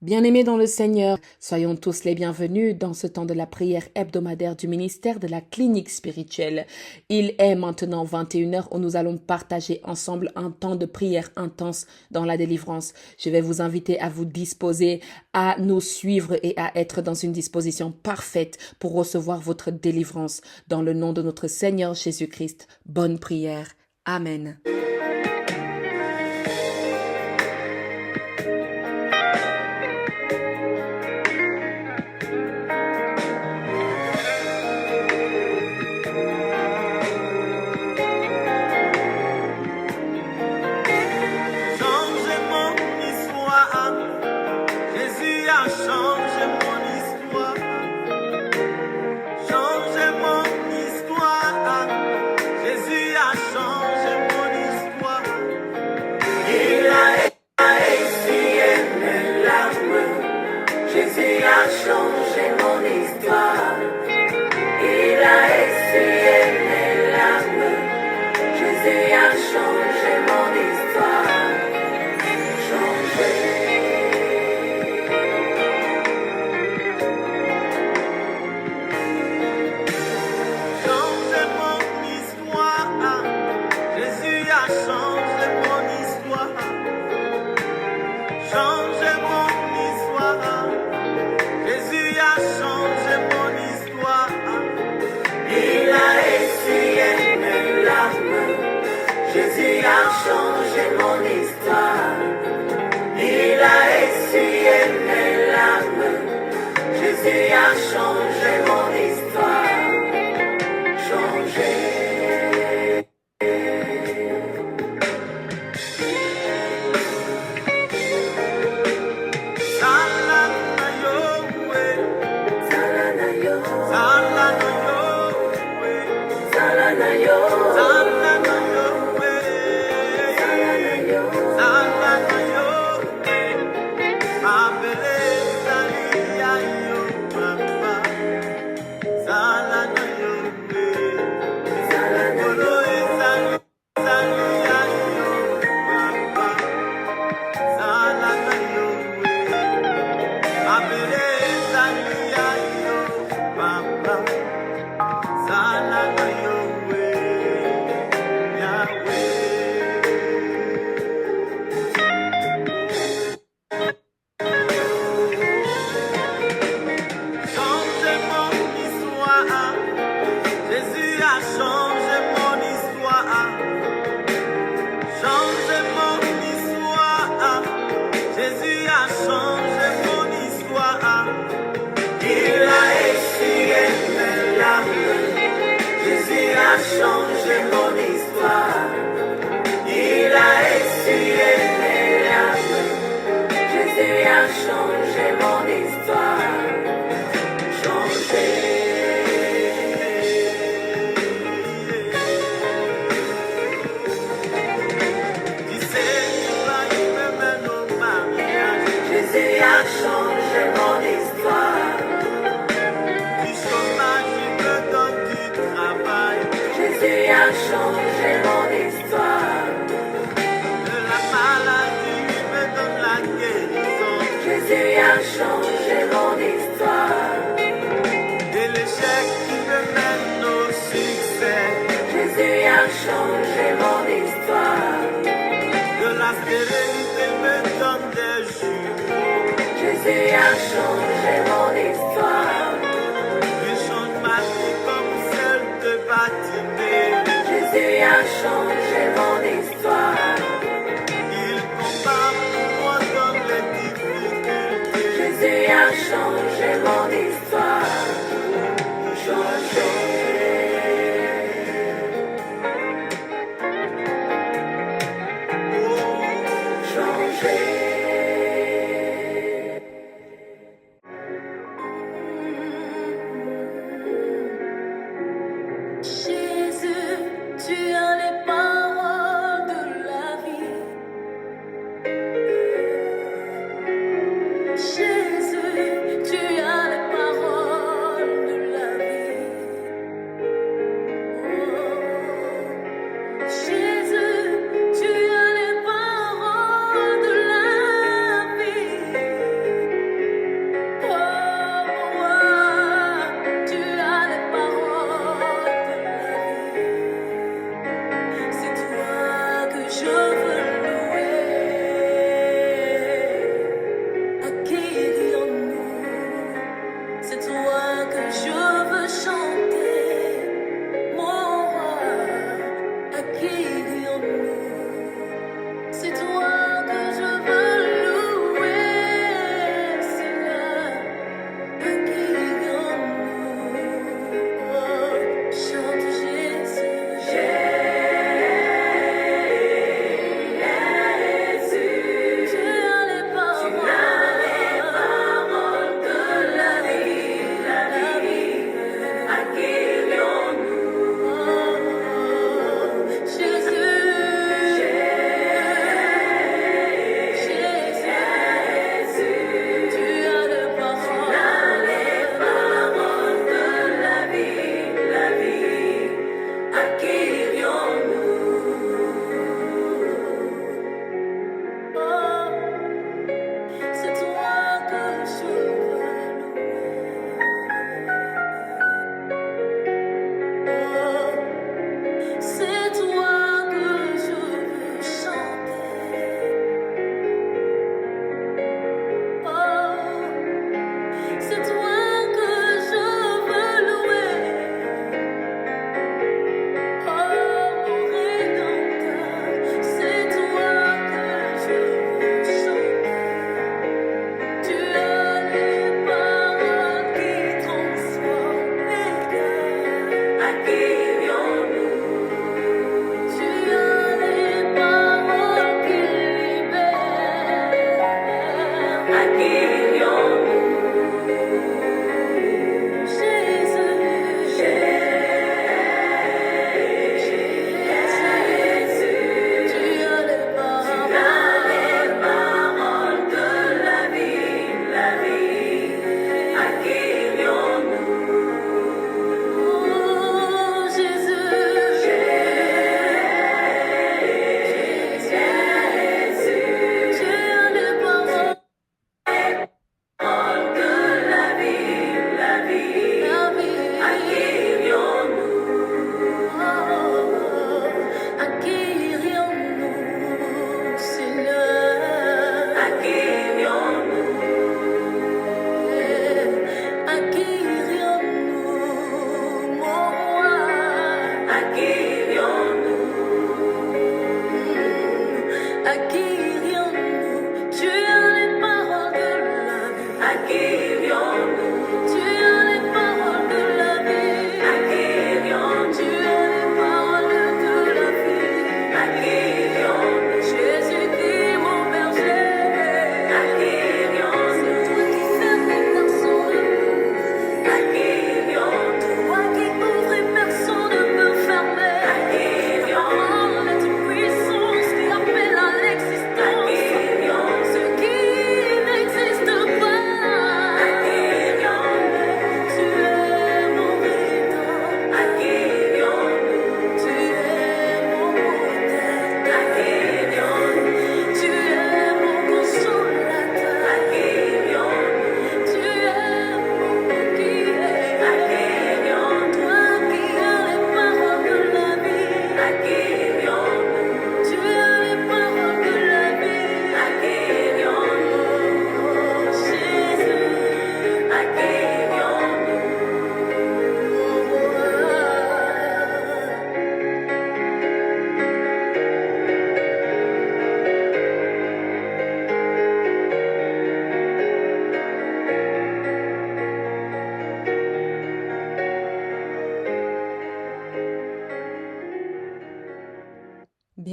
Bien-aimés dans le Seigneur, soyons tous les bienvenus dans ce temps de la prière hebdomadaire du ministère de la clinique spirituelle. Il est maintenant 21 heures où nous allons partager ensemble un temps de prière intense dans la délivrance. Je vais vous inviter à vous disposer, à nous suivre et à être dans une disposition parfaite pour recevoir votre délivrance. Dans le nom de notre Seigneur Jésus-Christ, bonne prière. Amen.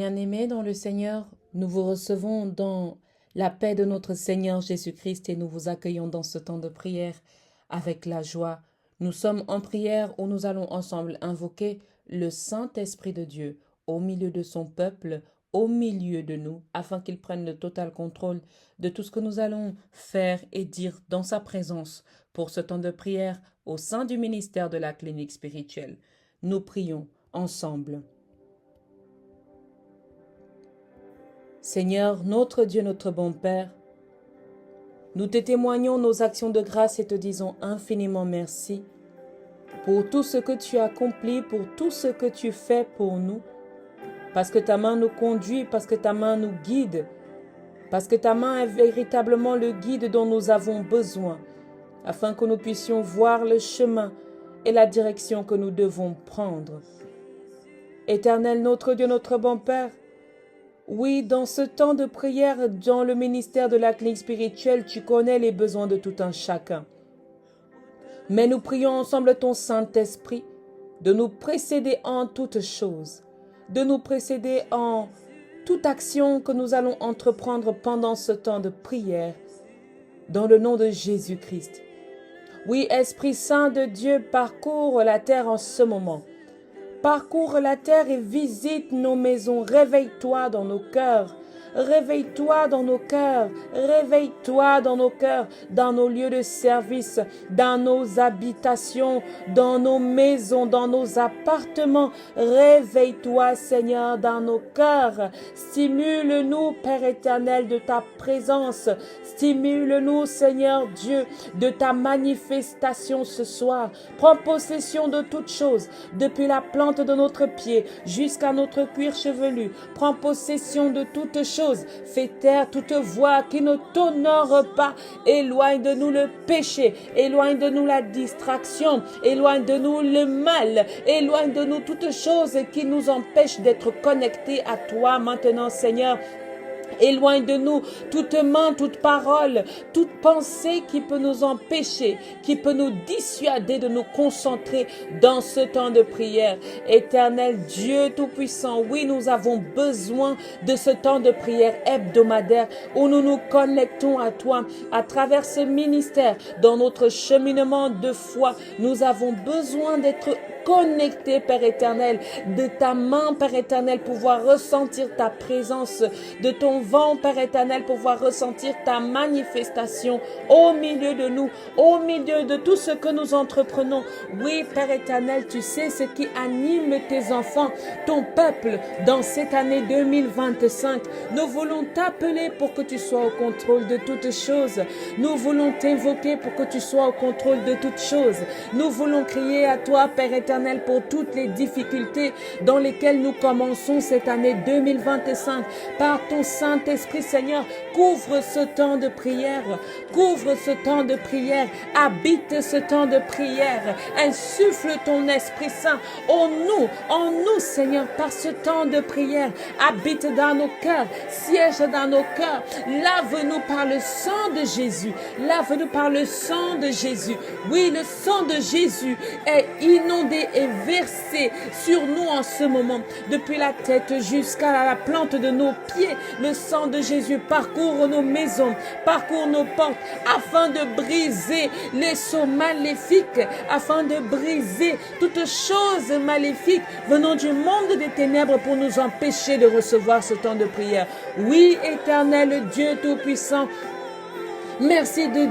bien-aimés dans le Seigneur, nous vous recevons dans la paix de notre Seigneur Jésus-Christ et nous vous accueillons dans ce temps de prière avec la joie. Nous sommes en prière où nous allons ensemble invoquer le Saint-Esprit de Dieu au milieu de son peuple, au milieu de nous, afin qu'il prenne le total contrôle de tout ce que nous allons faire et dire dans sa présence pour ce temps de prière au sein du ministère de la clinique spirituelle. Nous prions ensemble. Seigneur, notre Dieu, notre bon Père, nous te témoignons nos actions de grâce et te disons infiniment merci pour tout ce que tu as accompli, pour tout ce que tu fais pour nous, parce que ta main nous conduit, parce que ta main nous guide, parce que ta main est véritablement le guide dont nous avons besoin, afin que nous puissions voir le chemin et la direction que nous devons prendre. Éternel, notre Dieu, notre bon Père, oui, dans ce temps de prière, dans le ministère de la clinique spirituelle, tu connais les besoins de tout un chacun. Mais nous prions ensemble ton Saint-Esprit de nous précéder en toutes choses, de nous précéder en toute action que nous allons entreprendre pendant ce temps de prière, dans le nom de Jésus-Christ. Oui, Esprit Saint de Dieu, parcours la terre en ce moment. Parcours la terre et visite nos maisons. Réveille-toi dans nos cœurs. Réveille-toi dans nos cœurs. Réveille-toi dans nos cœurs, dans nos lieux de service, dans nos habitations, dans nos maisons, dans nos appartements. Réveille-toi, Seigneur, dans nos cœurs. Stimule-nous, Père éternel, de ta présence. Stimule-nous, Seigneur Dieu, de ta manifestation ce soir. Prends possession de toutes choses, depuis la plante de notre pied jusqu'à notre cuir chevelu. Prends possession de toutes choses. Fais taire toute voix qui ne t'honore pas. Éloigne de nous le péché. Éloigne de nous la distraction. Éloigne de nous le mal. Éloigne de nous toutes choses qui nous empêchent d'être connectés à toi maintenant, Seigneur. Éloigne de nous toute main, toute parole, toute pensée qui peut nous empêcher, qui peut nous dissuader de nous concentrer dans ce temps de prière. Éternel Dieu Tout-Puissant, oui, nous avons besoin de ce temps de prière hebdomadaire où nous nous connectons à toi à travers ce ministère. Dans notre cheminement de foi, nous avons besoin d'être connectés, Père éternel, de ta main, Père éternel, pouvoir ressentir ta présence, de ton vent, Père éternel, pouvoir ressentir ta manifestation au milieu de nous, au milieu de tout ce que nous entreprenons. Oui, Père éternel, tu sais ce qui anime tes enfants, ton peuple, dans cette année 2025. Nous voulons t'appeler pour que tu sois au contrôle de toutes choses. Nous voulons t'invoquer pour que tu sois au contrôle de toutes choses. Nous voulons crier à toi, Père éternel, pour toutes les difficultés dans lesquelles nous commençons cette année 2025. Par ton Saint-Esprit, Seigneur, couvre ce temps de prière. Couvre ce temps de prière. Habite ce temps de prière. Insuffle ton Esprit Saint en nous, Seigneur, par ce temps de prière. Habite dans nos cœurs. Siège dans nos cœurs. Lave-nous par le sang de Jésus. Lave-nous par le sang de Jésus. Oui, le sang de Jésus est inondé et versé sur nous en ce moment, depuis la tête jusqu'à la plante de nos pieds. Le sang de Jésus parcourt nos maisons, parcourt nos portes, afin de briser les sauts maléfiques, afin de briser toutes choses maléfiques venant du monde des ténèbres pour nous empêcher de recevoir ce temps de prière. Oui, éternel Dieu Tout-Puissant, merci de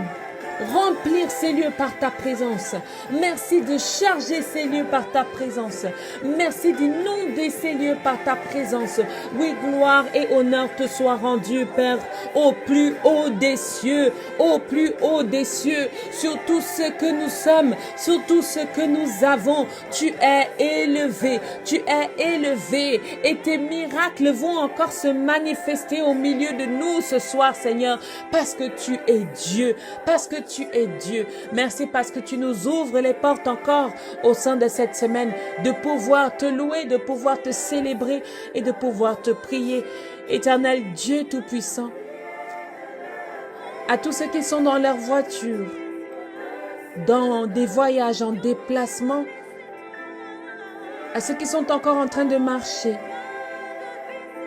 remplir ces lieux par ta présence. Merci de charger ces lieux par ta présence. Merci d'inonder ces lieux par ta présence. Oui, gloire et honneur te soient rendus, Père, au plus haut des cieux, au plus haut des cieux, sur tout ce que nous sommes, sur tout ce que nous avons. Tu es élevé, et tes miracles vont encore se manifester au milieu de nous ce soir, Seigneur, parce que tu es Dieu, parce que tu es Dieu. Merci parce que tu nous ouvres les portes encore au sein de cette semaine, de pouvoir te louer, de pouvoir te célébrer et de pouvoir te prier. Éternel Dieu Tout-Puissant, à tous ceux qui sont dans leur voiture, dans des voyages en déplacement, à ceux qui sont encore en train de marcher,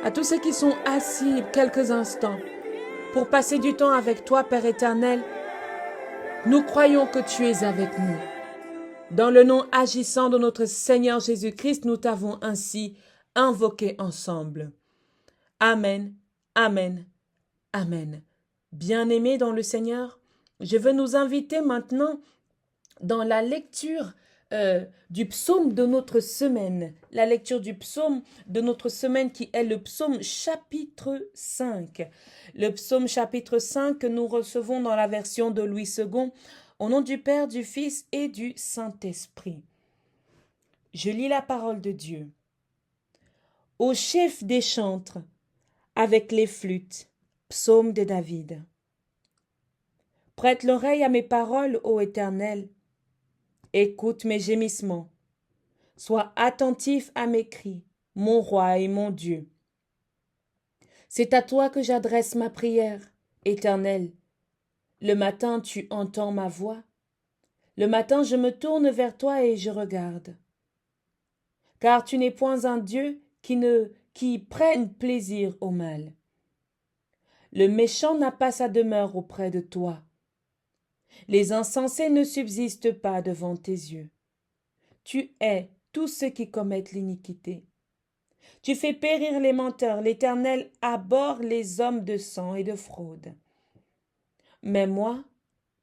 À tous ceux qui sont assis quelques instants pour passer du temps avec toi, Père éternel, nous croyons que tu es avec nous. Dans le nom agissant de notre Seigneur Jésus-Christ, nous t'avons ainsi invoqué ensemble. Amen, amen, amen. Bien-aimés dans le Seigneur, je veux nous inviter maintenant dans la lecture du psaume de notre semaine. La lecture du psaume de notre semaine qui est le psaume chapitre 5. Le psaume chapitre 5 que nous recevons dans la version de Louis II, au nom du Père, du Fils et du Saint-Esprit. Je lis la parole de Dieu. Au chef des chantres, avec les flûtes, psaume de David. Prête l'oreille à mes paroles, ô Éternel. Écoute mes gémissements. Sois attentif à mes cris, mon roi et mon Dieu. C'est à toi que j'adresse ma prière, Éternel. Le matin, tu entends ma voix. Le matin, je me tourne vers toi et je regarde. Car tu n'es point un Dieu qui prenne plaisir au mal. Le méchant n'a pas sa demeure auprès de toi. Les insensés ne subsistent pas devant tes yeux. Tu hais tous ceux qui commettent l'iniquité. Tu fais périr les menteurs, l'Éternel abhorre les hommes de sang et de fraude. Mais moi,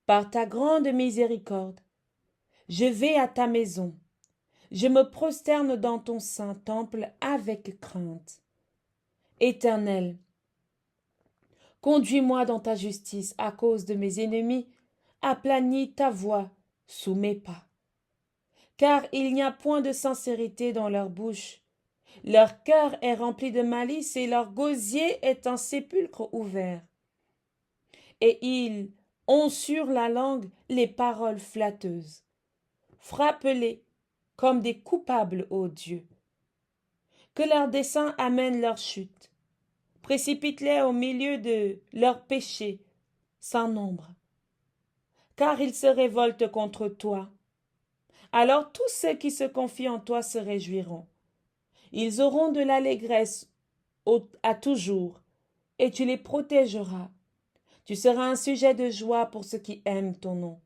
par ta grande miséricorde, je vais à ta maison, je me prosterne dans ton saint temple avec crainte. Éternel, conduis-moi dans ta justice à cause de mes ennemis, aplanis ta voie sous mes pas. Car il n'y a point de sincérité dans leur bouche. Leur cœur est rempli de malice et leur gosier est un sépulcre ouvert. Et ils ont sur la langue les paroles flatteuses. Frappe-les comme des coupables, ô Dieu. Que leurs desseins amènent leur chute. Précipite-les au milieu de leurs péchés, sans nombre. Car ils se révoltent contre toi. Alors tous ceux qui se confient en toi se réjouiront. Ils auront de l'allégresse à toujours, et tu les protégeras. Tu seras un sujet de joie pour ceux qui aiment ton nom.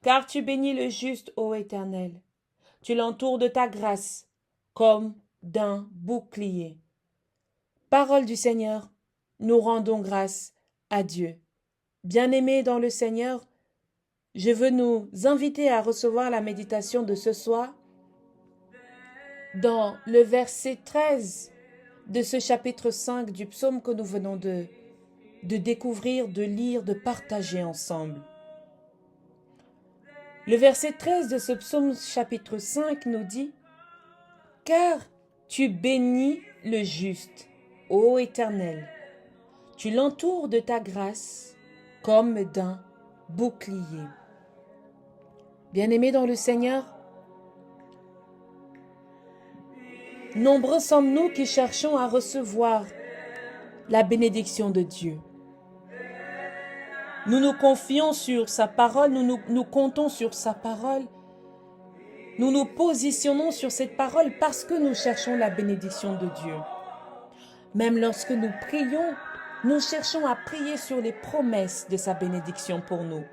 Car tu bénis le juste, ô Éternel. Tu l'entoures de ta grâce, comme d'un bouclier. Parole du Seigneur, nous rendons grâce à Dieu. Bien-aimés dans le Seigneur, je veux nous inviter à recevoir la méditation de ce soir dans le verset 13 de ce chapitre 5 du psaume que nous venons de découvrir, de lire, de partager ensemble. Le verset 13 de ce psaume chapitre 5 nous dit « Car tu bénis le juste, ô Éternel, tu l'entoures de ta grâce comme d'un bouclier. » Bien-aimés dans le Seigneur, nombreux sommes-nous qui cherchons à recevoir la bénédiction de Dieu. Nous nous confions sur sa parole, nous comptons sur sa parole. Nous nous positionnons sur cette parole parce que nous cherchons la bénédiction de Dieu. Même lorsque nous prions, nous cherchons à prier sur les promesses de sa bénédiction pour nous.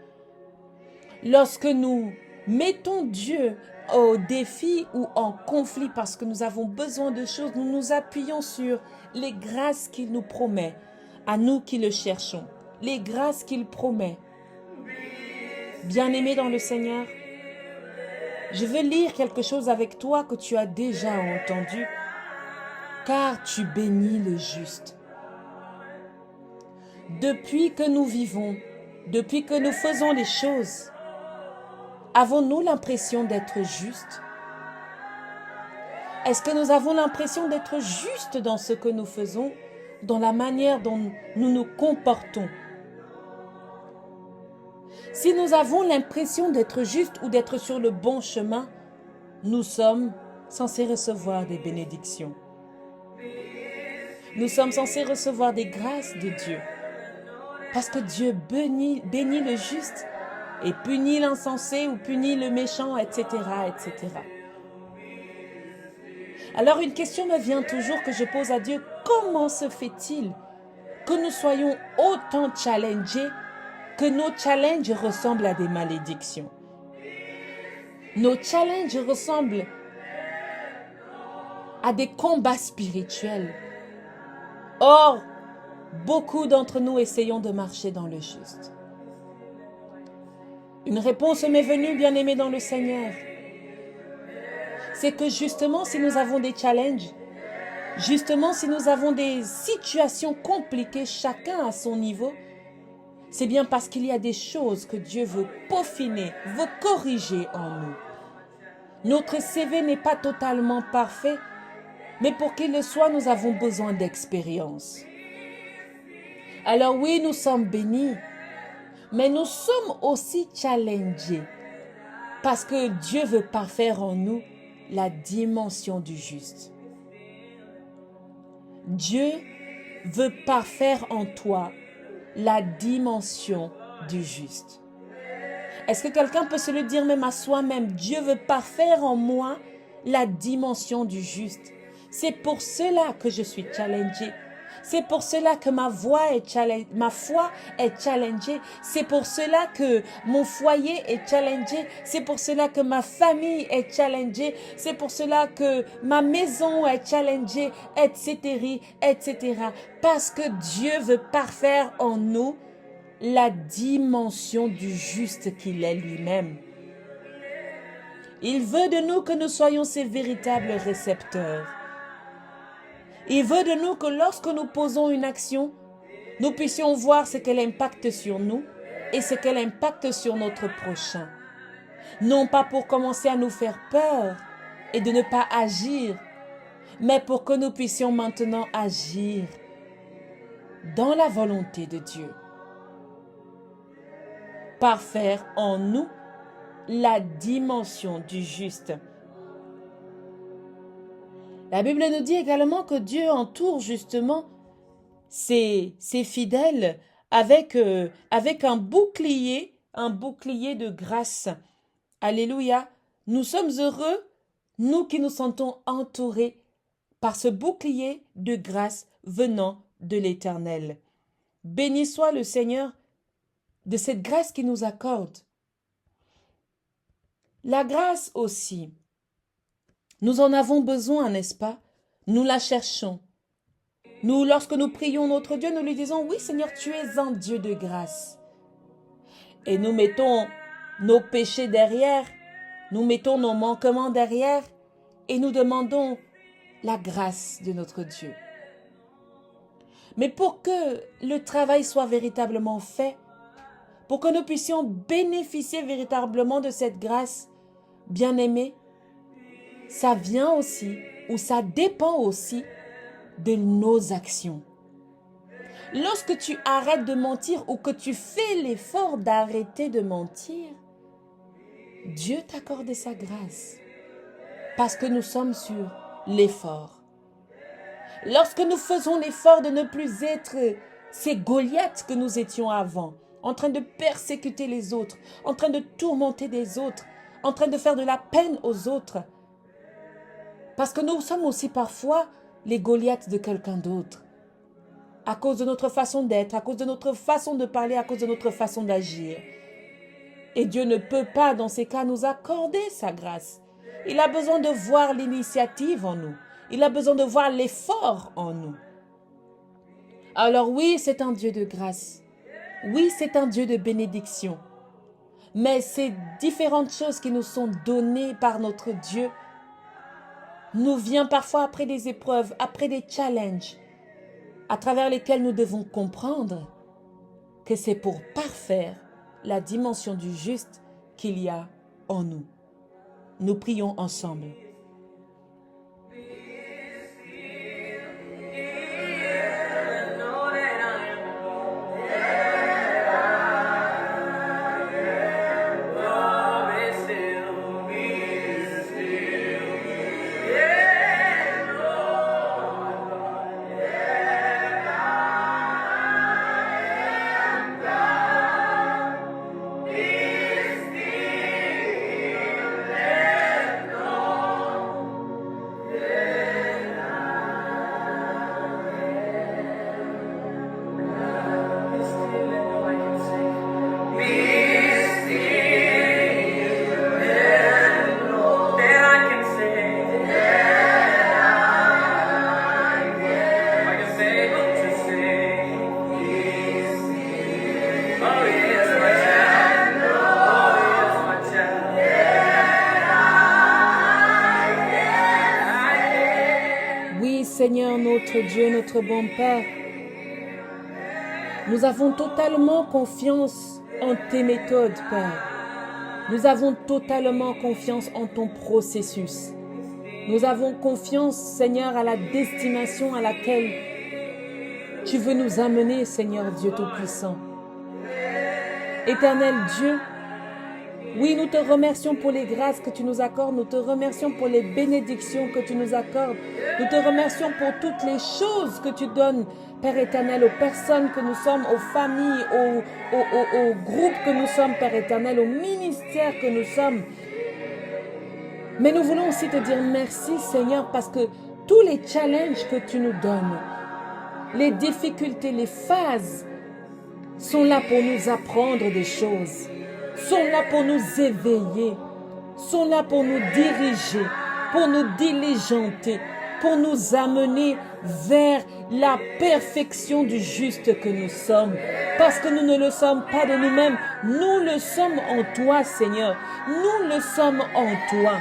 Lorsque nous mettons Dieu au défi ou en conflit parce que nous avons besoin de choses, nous nous appuyons sur les grâces qu'il nous promet, à nous qui le cherchons, les grâces qu'il promet. Bien-aimé dans le Seigneur, je veux lire quelque chose avec toi que tu as déjà entendu, car tu bénis le juste. Depuis que nous vivons, depuis que nous faisons les choses, avons-nous l'impression d'être justes? Est-ce que nous avons l'impression d'être justes dans ce que nous faisons, dans la manière dont nous nous comportons? Si nous avons l'impression d'être justes ou d'être sur le bon chemin, nous sommes censés recevoir des bénédictions. Nous sommes censés recevoir des grâces de Dieu. Parce que Dieu bénit le juste et punit l'insensé ou punit le méchant, etc., etc. Alors une question me vient toujours que je pose à Dieu. comment se fait-il que nous soyons autant challengés que nos challenges ressemblent à des malédictions? Nos challenges ressemblent à des combats spirituels. Or, beaucoup d'entre nous essayons de marcher dans le juste. Une réponse m'est venue, bien-aimé dans le Seigneur. C'est que justement, si nous avons des challenges, justement, si nous avons des situations compliquées, chacun à son niveau, c'est bien parce qu'il y a des choses que Dieu veut peaufiner, veut corriger en nous. Notre CV n'est pas totalement parfait, mais pour qu'il le soit, nous avons besoin d'expérience. Alors oui, nous sommes bénis, mais nous sommes aussi challengés parce que Dieu veut parfaire en nous la dimension du juste. Dieu veut parfaire en toi la dimension du juste. Est-ce que quelqu'un peut se le dire même à soi-même? Dieu veut parfaire en moi la dimension du juste. C'est pour cela que je suis challengée. C'est pour cela que ma foi est challengée. C'est pour cela que mon foyer est challengé. C'est pour cela que ma famille est challengée. C'est pour cela que ma maison est challengée, etc., etc. Parce que Dieu veut parfaire en nous la dimension du juste qu'il est lui-même. Il veut de nous que nous soyons ses véritables récepteurs. Il veut de nous que lorsque nous posons une action, nous puissions voir ce qu'elle impacte sur nous et ce qu'elle impacte sur notre prochain. Non pas pour commencer à nous faire peur et de ne pas agir, mais pour que nous puissions maintenant agir dans la volonté de Dieu. Parfaire en nous la dimension du juste. La Bible nous dit également que Dieu entoure justement ses fidèles avec un bouclier de grâce. Alléluia. Nous sommes heureux, nous qui nous sentons entourés par ce bouclier de grâce venant de l'Éternel. Béni soit le Seigneur de cette grâce qu'il nous accorde. La grâce aussi, nous en avons besoin, n'est-ce pas? Nous la cherchons. Nous, lorsque nous prions notre Dieu, nous lui disons, oui Seigneur, tu es un Dieu de grâce. Et nous mettons nos péchés derrière, nous mettons nos manquements derrière et nous demandons la grâce de notre Dieu. Mais pour que le travail soit véritablement fait, pour que nous puissions bénéficier véritablement de cette grâce, bien-aimés, ça vient aussi, ou ça dépend aussi de nos actions. Lorsque tu arrêtes de mentir ou que tu fais l'effort d'arrêter de mentir, Dieu t'accorde sa grâce parce que nous sommes sur l'effort. Lorsque nous faisons l'effort de ne plus être ces Goliaths que nous étions avant, en train de persécuter les autres, en train de tourmenter des autres, en train de faire de la peine aux autres, parce que nous sommes aussi parfois les Goliaths de quelqu'un d'autre, à cause de notre façon d'être, à cause de notre façon de parler, à cause de notre façon d'agir. Et Dieu ne peut pas, dans ces cas, nous accorder sa grâce. Il a besoin de voir l'initiative en nous. Il a besoin de voir l'effort en nous. Alors oui, c'est un Dieu de grâce. Oui, c'est un Dieu de bénédiction. Mais ces différentes choses qui nous sont données par notre Dieu nous viennent parfois après des épreuves, après des challenges, à travers lesquels nous devons comprendre que c'est pour parfaire la dimension du juste qu'il y a en nous. Nous prions ensemble. Seigneur, notre Dieu, notre bon Père, nous avons totalement confiance en tes méthodes, Père. Nous avons totalement confiance en ton processus. Nous avons confiance, Seigneur, à la destination à laquelle tu veux nous amener, Seigneur Dieu Tout-Puissant. Éternel Dieu, oui, nous te remercions pour les grâces que tu nous accordes. Nous te remercions pour les bénédictions que tu nous accordes. Nous te remercions pour toutes les choses que tu donnes, Père éternel, aux personnes que nous sommes, aux familles, aux groupes que nous sommes, Père éternel, aux ministères que nous sommes. Mais nous voulons aussi te dire merci, Seigneur, parce que tous les challenges que tu nous donnes, les difficultés, les phases, sont là pour nous apprendre des choses, sont là pour nous éveiller, sont là pour nous diriger, pour nous diligenter, pour nous amener vers la perfection du juste que nous sommes. Parce que nous ne le sommes pas de nous-mêmes, nous le sommes en toi, Seigneur. Nous le sommes en toi.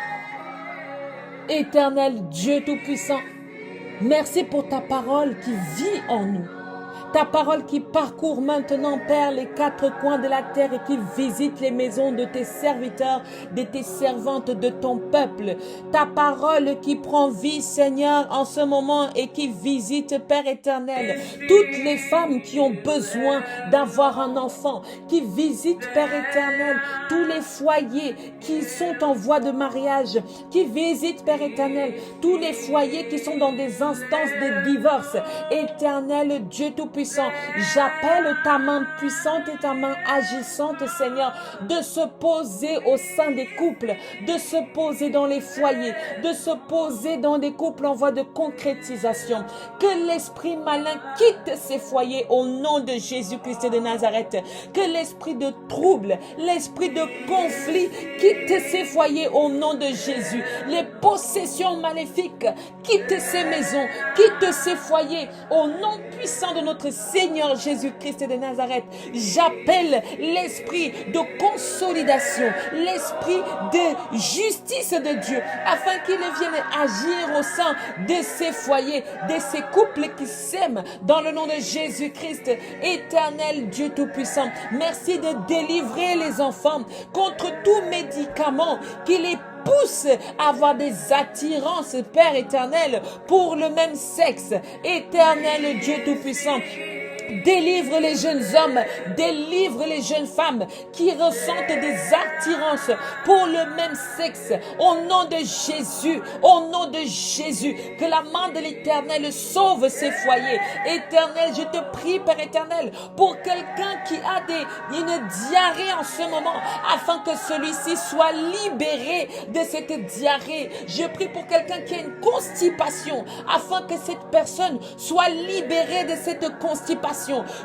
Éternel Dieu Tout-Puissant, merci pour ta parole qui vit en nous. Ta parole qui parcourt maintenant, Père, les quatre coins de la terre et qui visite les maisons de tes serviteurs, de tes servantes, de ton peuple. Ta parole qui prend vie, Seigneur, en ce moment et qui visite, Père éternel, toutes les femmes qui ont besoin d'avoir un enfant, qui visite, Père éternel, tous les foyers qui sont en voie de mariage, qui visite, Père éternel, tous les foyers qui sont dans des instances de divorce. Éternel Dieu Tout-Puissant, j'appelle ta main puissante et ta main agissante, Seigneur, de se poser au sein des couples, de se poser dans les foyers, de se poser dans des couples en voie de concrétisation. Que l'esprit malin quitte ces foyers au nom de Jésus-Christ de Nazareth. Que l'esprit de trouble, l'esprit de conflit quitte ces foyers au nom de Jésus. Les possessions maléfiques quittent ces maisons, quittent ces foyers au nom puissant de notre Seigneur Jésus-Christ de Nazareth. J'appelle l'esprit de consolidation, l'esprit de justice de Dieu, afin qu'il vienne agir au sein de ces foyers, de ces couples qui s'aiment, dans le nom de Jésus-Christ. Éternel Dieu Tout-Puissant, merci de délivrer les enfants contre tout médicament qui les pousse à avoir des attirances, Père éternel, pour le même sexe. Éternel Dieu Tout-Puissant, délivre les jeunes hommes, délivre les jeunes femmes qui ressentent des attirances pour le même sexe. Au nom de Jésus, au nom de Jésus, que la main de l'Éternel sauve ces foyers. Éternel, je te prie, Père éternel, pour quelqu'un qui a une diarrhée en ce moment, afin que celui-ci soit libéré de cette diarrhée. Je prie pour quelqu'un qui a une constipation, afin que cette personne soit libérée de cette constipation.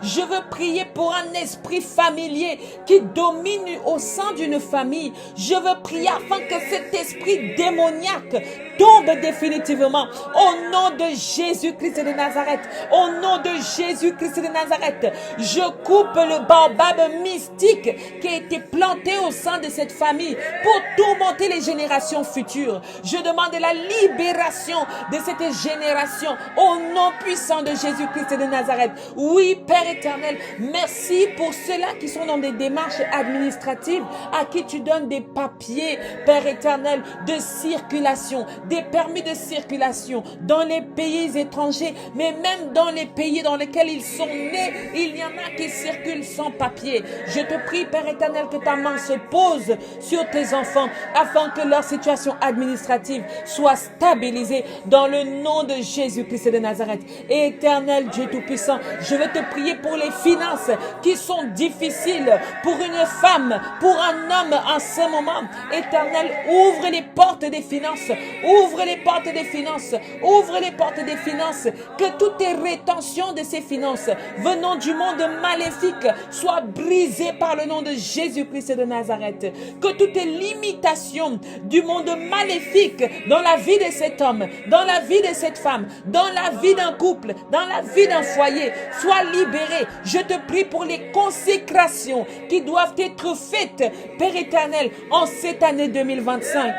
Je veux prier pour un esprit familier qui domine au sein d'une famille. Je veux prier afin que cet esprit démoniaque tombe définitivement. Au nom de Jésus-Christ de Nazareth, au nom de Jésus-Christ de Nazareth, je coupe le baobab mystique qui a été planté au sein de cette famille pour tourmenter les générations futures. Je demande la libération de cette génération au nom puissant de Jésus-Christ de Nazareth. Oui, Père éternel, merci pour ceux-là qui sont dans des démarches administratives, à qui tu donnes des papiers, Père éternel, de circulation, des permis de circulation dans les pays étrangers, mais même dans les pays dans lesquels ils sont nés, il y en a qui circulent sans papier. Je te prie, Père éternel, que ta main se pose sur tes enfants, afin que leur situation administrative soit stabilisée dans le nom de Jésus-Christ de Nazareth. Éternel Dieu Tout-Puissant, je veux te prier pour les finances qui sont difficiles pour une femme, pour un homme en ce moment. Éternel, ouvre les portes des finances, ouvre les portes des finances, ouvre les portes des finances, que toutes les rétentions de ces finances venant du monde maléfique soient brisées par le nom de Jésus-Christ de Nazareth. Que toutes les limitations du monde maléfique dans la vie de cet homme, dans la vie de cette femme, dans la vie d'un couple, dans la vie d'un foyer soient libérées. Je te prie pour les consécrations qui doivent être faites, Père éternel, en cette année 2025.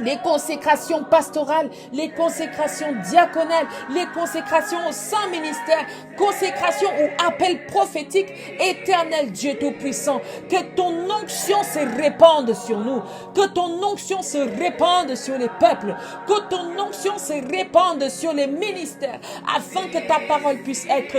les consécrations pastorales, les consécrations diaconales, les consécrations au saint ministère, consécration ou appel prophétique, éternel Dieu Tout-Puissant, que ton onction se répande sur nous, que ton onction se répande sur les peuples, que ton onction se répande sur les ministères, afin que ta parole puisse être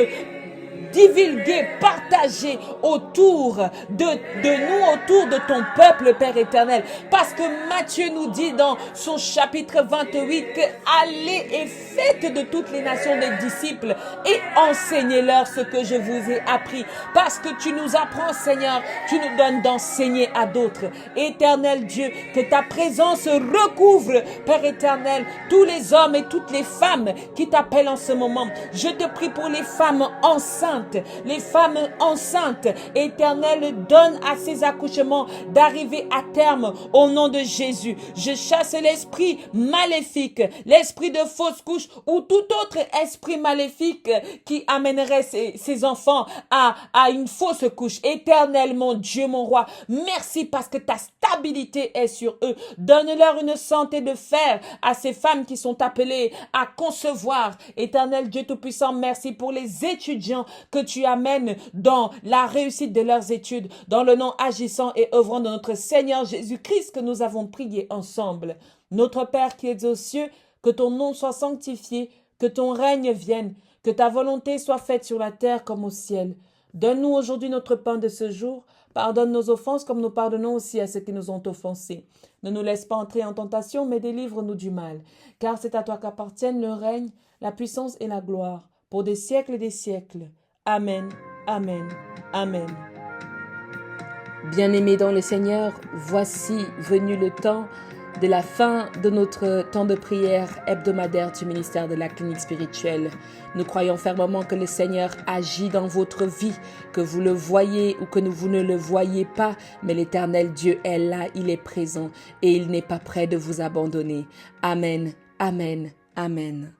divulguer, partager autour de nous, autour de ton peuple, Père éternel. Parce que Matthieu nous dit dans son chapitre 28 que allez et faites de toutes les nations des disciples et enseignez-leur ce que je vous ai appris. Parce que tu nous apprends, Seigneur, tu nous donnes d'enseigner à d'autres. Éternel Dieu, que ta présence recouvre, Père éternel, tous les hommes et toutes les femmes qui t'appellent en ce moment. Je te prie pour les femmes enceintes. Les femmes enceintes, Éternel, donne à ces accouchements d'arriver à terme au nom de Jésus. Je chasse l'esprit maléfique, l'esprit de fausse couche ou tout autre esprit maléfique qui amènerait ces enfants à une fausse couche. Éternel, mon Dieu, mon roi, merci parce que ta stabilité est sur eux. Donne-leur une santé de fer à ces femmes qui sont appelées à concevoir. Éternel Dieu Tout-Puissant, merci pour les étudiants que tu amènes dans la réussite de leurs études, dans le nom agissant et œuvrant de notre Seigneur Jésus-Christ que nous avons prié ensemble. Notre Père qui es aux cieux, que ton nom soit sanctifié, que ton règne vienne, que ta volonté soit faite sur la terre comme au ciel. Donne-nous aujourd'hui notre pain de ce jour. Pardonne nos offenses comme nous pardonnons aussi à ceux qui nous ont offensés. Ne nous laisse pas entrer en tentation, mais délivre-nous du mal. Car c'est à toi qu'appartiennent le règne, la puissance et la gloire, pour des siècles et des siècles. Amen, amen, amen. Bien-aimés dans le Seigneur, voici venu le temps de la fin de notre temps de prière hebdomadaire du ministère de la clinique spirituelle. Nous croyons fermement que le Seigneur agit dans votre vie, que vous le voyez ou que vous ne le voyez pas, mais l'Éternel Dieu est là, il est présent et il n'est pas prêt de vous abandonner. Amen, amen, amen.